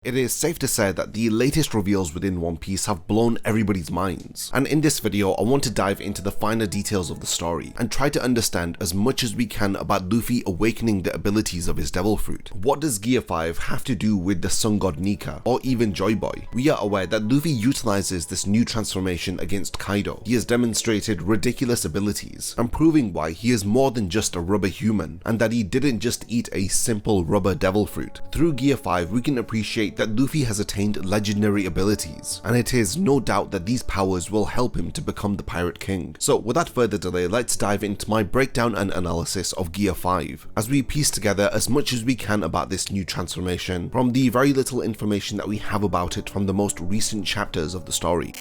It is safe to say that the latest reveals within One Piece have blown everybody's minds, and in this video I want to dive into the finer details of the story and try to understand as much as we can about Luffy awakening the abilities of his Devil Fruit. What does Gear 5 have to do with the Sun God Nika, or even JOYBOY? We are aware that Luffy utilizes this new transformation against Kaido. He has demonstrated ridiculous abilities, and proving why he is more than just a rubber human, and that he didn't just eat a simple rubber Devil Fruit. Through Gear 5 we can appreciate that Luffy has attained legendary abilities, and it is no doubt that these powers will help him to become the Pirate King. So without further delay, let's dive into my breakdown and analysis of Gear 5, as we piece together as much as we can about this new transformation, from the very little information that we have about it from the most recent chapters of the story.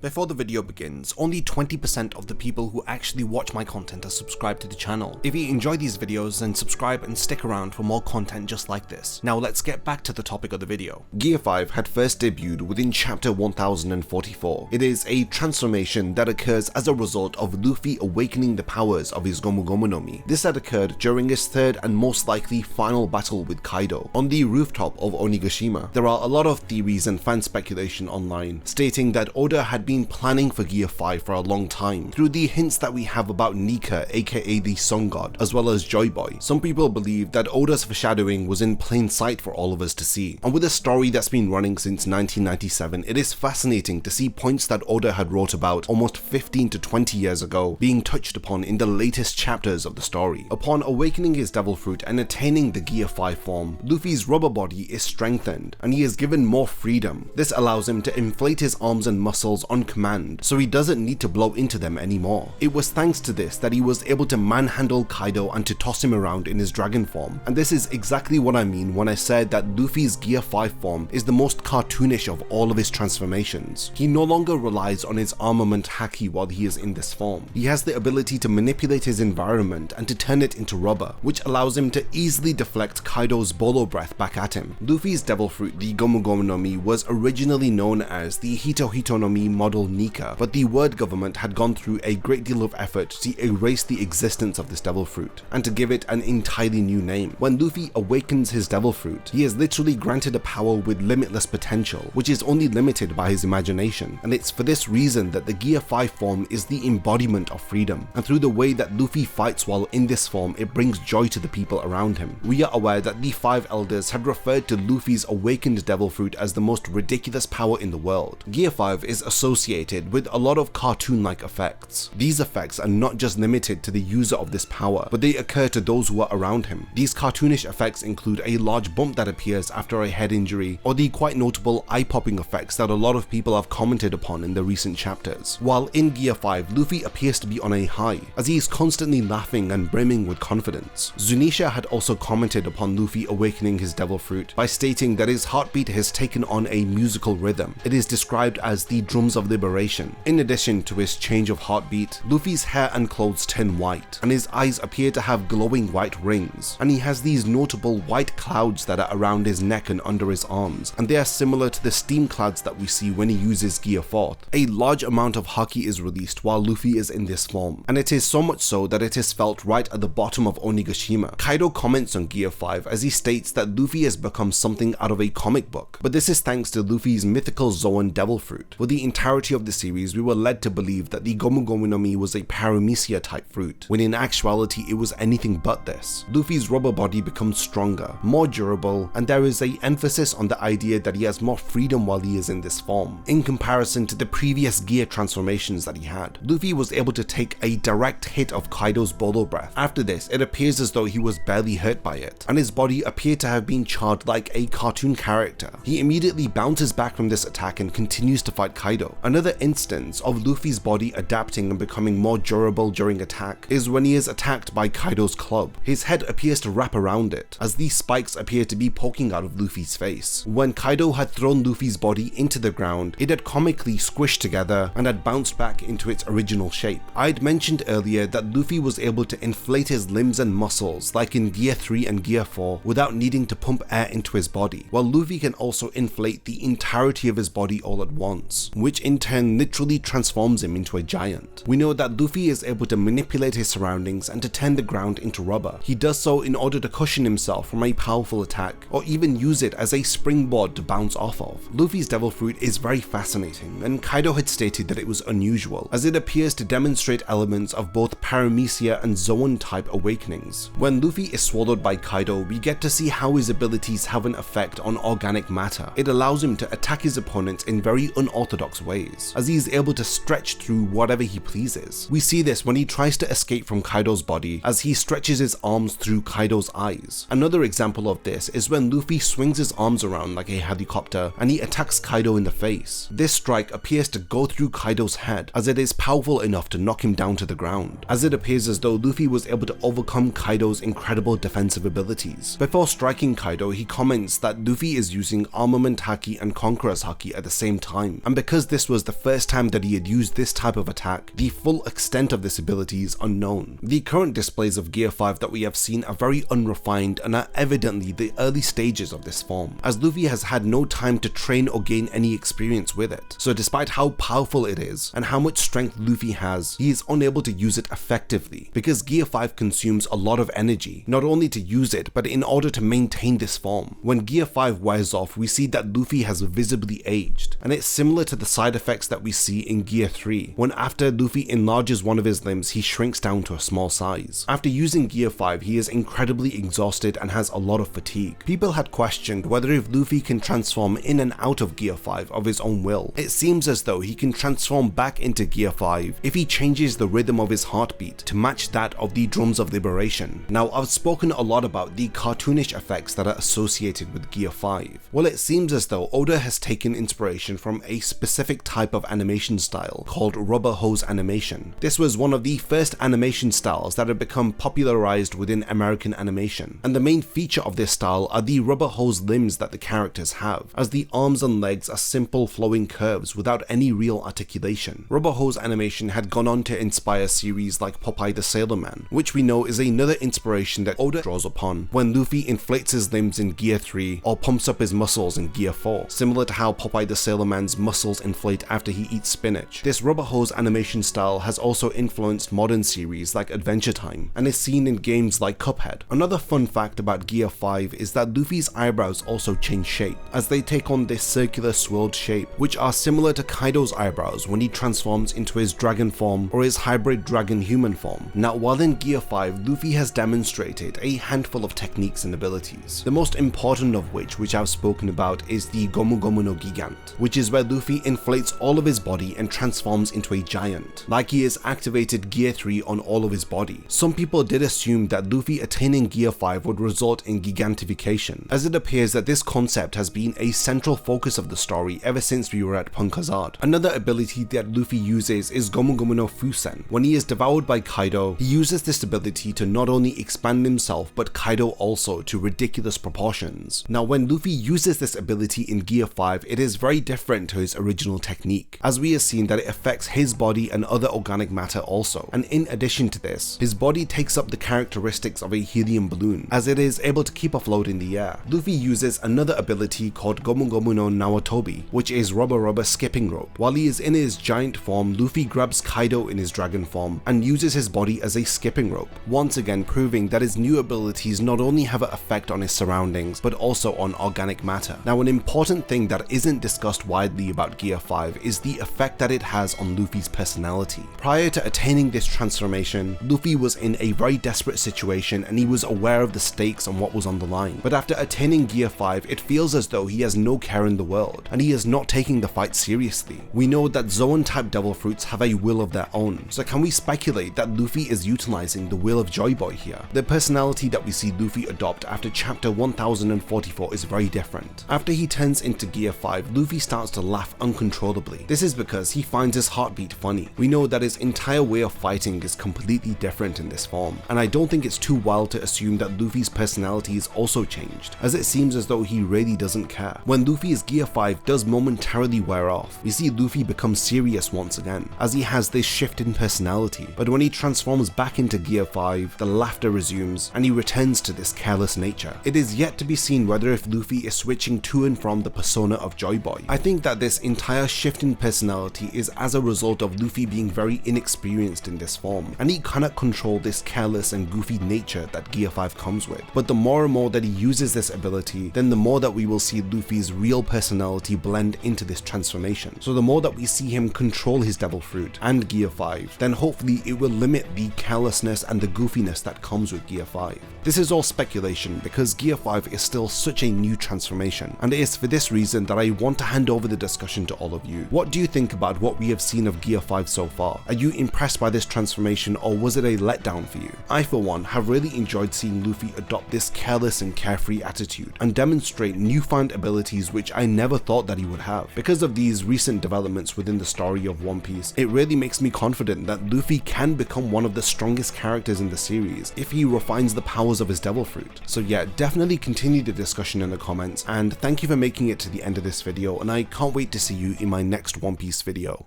Before the video begins, only 20% of the people who actually watch my content are subscribed to the channel. If you enjoy these videos, then subscribe and stick around for more content just like this. Now let's get back to the topic of the video. Gear 5 had first debuted within chapter 1044. It is a transformation that occurs as a result of Luffy awakening the powers of his Gomu Gomu no Mi. This had occurred during his third and most likely final battle with Kaido on the rooftop of Onigashima. There are a lot of theories and fan speculation online stating that Oda had been planning for Gear 5 for a long time through the hints that we have about Nika, aka the Sun God, as well as JOYBOY. Some people believe that Oda's foreshadowing was in plain sight for all of us to see, and with a story that's been running since 1997, it is fascinating to see points that Oda had wrote about almost 15 to 20 years ago being touched upon in the latest chapters of the story. Upon awakening his Devil Fruit and attaining the Gear 5 form, Luffy's rubber body is strengthened and he is given more freedom. This allows him to inflate his arms and muscles on command, so he doesn't need to blow into them anymore. It was thanks to this that he was able to manhandle Kaido and to toss him around in his dragon form, and this is exactly what I mean when I said that Luffy's Gear 5 form is the most cartoonish of all of his transformations. He no longer relies on his armament haki while he is in this form. He has the ability to manipulate his environment and to turn it into rubber, which allows him to easily deflect Kaido's bolo breath back at him. Luffy's Devil Fruit, the Gomu Gomu no Mi, was originally known as the Hito Hito no Mi model Nika, but the word government had gone through a great deal of effort to erase the existence of this Devil Fruit and to give it an entirely new name. When Luffy awakens his Devil Fruit, he is literally granted a power with limitless potential, which is only limited by his imagination, and it's for this reason that the Gear 5 form is the embodiment of freedom, and through the way that Luffy fights while in this form, it brings joy to the people around him. We are aware that the 5 elders had referred to Luffy's awakened Devil Fruit as the most ridiculous power in the world. Gear 5 is associated with a lot of cartoon-like effects. These effects are not just limited to the user of this power, but they occur to those who are around him. These cartoonish effects include a large bump that appears after a head injury, or the quite notable eye-popping effects that a lot of people have commented upon in the recent chapters. While in Gear 5, Luffy appears to be on a high, as he is constantly laughing and brimming with confidence. Zunisha had also commented upon Luffy awakening his Devil Fruit by stating that his heartbeat has taken on a musical rhythm. It is described as the drums of liberation. In addition to his change of heartbeat, Luffy's hair and clothes turn white, and his eyes appear to have glowing white rings, and he has these notable white clouds that are around his neck and under his arms, and they are similar to the steam clouds that we see when he uses Gear 4. A large amount of haki is released while Luffy is in this form, and it is so much so that it is felt right at the bottom of Onigashima. Kaido comments on Gear 5 as he states that Luffy has become something out of a comic book, but this is thanks to Luffy's mythical Zoan Devil Fruit. For the entirety of the series, we were led to believe that the Gomu Gomu no Mi was a paramecia type fruit, when in actuality it was anything but this. Luffy's rubber body becomes stronger, more durable, and there is an emphasis on the idea that he has more freedom while he is in this form, in comparison to the previous gear transformations that he had. Luffy was able to take a direct hit of Kaido's bolo breath. After this, it appears as though he was barely hurt by it, and his body appeared to have been charred like a cartoon character. He immediately bounces back from this attack and continues to fight Kaido. Another instance of Luffy's body adapting and becoming more durable during attack is when he is attacked by Kaido's club. His head appears to wrap around it, as these spikes appear to be poking out of Luffy's face. When Kaido had thrown Luffy's body into the ground, it had comically squished together and had bounced back into its original shape. I had mentioned earlier that Luffy was able to inflate his limbs and muscles like in Gear 3 and Gear 4 without needing to pump air into his body, while Luffy can also inflate the entirety of his body all at once, which in in turn literally transforms him into a giant. We know that Luffy is able to manipulate his surroundings and to turn the ground into rubber. He does so in order to cushion himself from a powerful attack, or even use it as a springboard to bounce off of. Luffy's devil fruit is very fascinating, and Kaido had stated that it was unusual, as it appears to demonstrate elements of both paramecia and Zoan type awakenings. When Luffy is swallowed by Kaido, we get to see how his abilities have an effect on organic matter. It allows him to attack his opponents in very unorthodox ways, as he is able to stretch through whatever he pleases. We see this when he tries to escape from Kaido's body, as he stretches his arms through Kaido's eyes. Another example of this is when Luffy swings his arms around like a helicopter and he attacks Kaido in the face. This strike appears to go through Kaido's head, as it is powerful enough to knock him down to the ground, as it appears as though Luffy was able to overcome Kaido's incredible defensive abilities. Before striking Kaido, he comments that Luffy is using Armament Haki and Conqueror's Haki at the same time, and because this was the first time that he had used this type of attack, the full extent of this ability is unknown. The current displays of Gear 5 that we have seen are very unrefined and are evidently the early stages of this form, as Luffy has had no time to train or gain any experience with it. So despite how powerful it is and how much strength Luffy has, he is unable to use it effectively, because Gear 5 consumes a lot of energy, not only to use it, but in order to maintain this form. When Gear 5 wears off, we see that Luffy has visibly aged, and it's similar to the side effects that we see in Gear 3, when after Luffy enlarges one of his limbs, he shrinks down to a small size. After using Gear 5, he is incredibly exhausted and has a lot of fatigue. People had questioned whether if Luffy can transform in and out of Gear 5 of his own will. It seems as though he can transform back into Gear 5 if he changes the rhythm of his heartbeat to match that of the Drums of Liberation. Now, I've spoken a lot about the cartoonish effects that are associated with Gear 5. Well, it seems as though Oda has taken inspiration from a specific type of animation style called rubber hose animation. This was one of the first animation styles that had become popularized within American animation, and the main feature of this style are the rubber hose limbs that the characters have, as the arms and legs are simple flowing curves without any real articulation. Rubber hose animation had gone on to inspire series like Popeye the Sailor Man, which we know is another inspiration that Oda draws upon when Luffy inflates his limbs in Gear 3 or pumps up his muscles in Gear 4, similar to how Popeye the Sailor Man's muscles inflate after he eats spinach. This rubber hose animation style has also influenced modern series like Adventure Time, and is seen in games like Cuphead. Another fun fact about Gear 5 is that Luffy's eyebrows also change shape, as they take on this circular swirled shape, which are similar to Kaido's eyebrows when he transforms into his dragon form or his hybrid dragon human form. Now, while in Gear 5, Luffy has demonstrated a handful of techniques and abilities, the most important of which I've spoken about is the Gomu Gomu no Gigant, which is where Luffy inflates all of his body and transforms into a giant, like he has activated Gear 3 on all of his body. Some people did assume that Luffy attaining Gear 5 would result in gigantification, as it appears that this concept has been a central focus of the story ever since we were at Punk Hazard. Another ability that Luffy uses is Gomu Gomu no Fusen. When he is devoured by Kaido, he uses this ability to not only expand himself but Kaido also to ridiculous proportions. Now, when Luffy uses this ability in Gear 5, it is very different to his original technique, as we have seen that it affects his body and other organic matter also, and in addition to this, his body takes up the characteristics of a helium balloon, as it is able to keep afloat in the air. Luffy uses another ability called Gomu Gomu no Nawatobi, which is rubber skipping rope. While he is in his giant form, Luffy grabs Kaido in his dragon form and uses his body as a skipping rope, once again proving that his new abilities not only have an effect on his surroundings, but also on organic matter. Now, an important thing that isn't discussed widely about Gear 5 is the effect that it has on Luffy's personality. Prior to attaining this transformation, Luffy was in a very desperate situation and he was aware of the stakes and what was on the line. But after attaining Gear 5, it feels as though he has no care in the world, and he is not taking the fight seriously. We know that Zoan type devil fruits have a will of their own, so can we speculate that Luffy is utilizing the will of JOYBOY here? The personality that we see Luffy adopt after chapter 1044 is very different. After he turns into Gear 5, Luffy starts to laugh uncontrollably. This is because he finds his heartbeat funny. We know that his entire way of fighting is completely different in this form, and I don't think it's too wild to assume that Luffy's personality is also changed, as it seems as though he really doesn't care. When Luffy's Gear 5 does momentarily wear off, we see Luffy become serious once again, as he has this shift in personality, but when he transforms back into Gear 5, the laughter resumes and he returns to this careless nature. It is yet to be seen whether if Luffy is switching to and from the persona of JOYBOY. I think that this entire shift in personality is as a result of Luffy being very inexperienced in this form, and he cannot control this careless and goofy nature that Gear 5 comes with. But the more and more that he uses this ability, then the more that we will see Luffy's real personality blend into this transformation. So the more that we see him control his Devil Fruit and Gear 5, then hopefully it will limit the carelessness and the goofiness that comes with Gear 5. This is all speculation because Gear 5 is still such a new transformation, and it is for this reason that I want to hand over the discussion to all of you. What do you think about what we have seen of Gear 5 so far? Are you impressed by this transformation, or was it a letdown for you? I for one have really enjoyed seeing Luffy adopt this careless and carefree attitude and demonstrate newfound abilities which I never thought that he would have. Because of these recent developments within the story of One Piece, it really makes me confident that Luffy can become one of the strongest characters in the series if he refines the powers of his Devil Fruit. So yeah, definitely continue the discussion in the comments, and thank you for making it to the end of this video, and I can't wait to see you in my next One Piece video.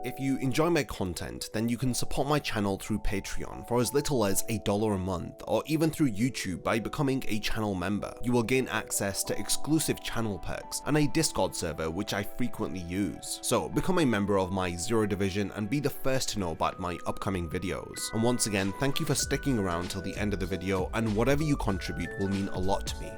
If you enjoy my content, then you can support my channel through Patreon for as little as $1 a month, or even through YouTube by becoming a channel member. You will gain access to exclusive channel perks and a Discord server which I frequently use. So become a member of my Zero Division and be the first to know about my upcoming videos. And once again, thank you for sticking around till the end of the video, and whatever you contribute will mean a lot to me.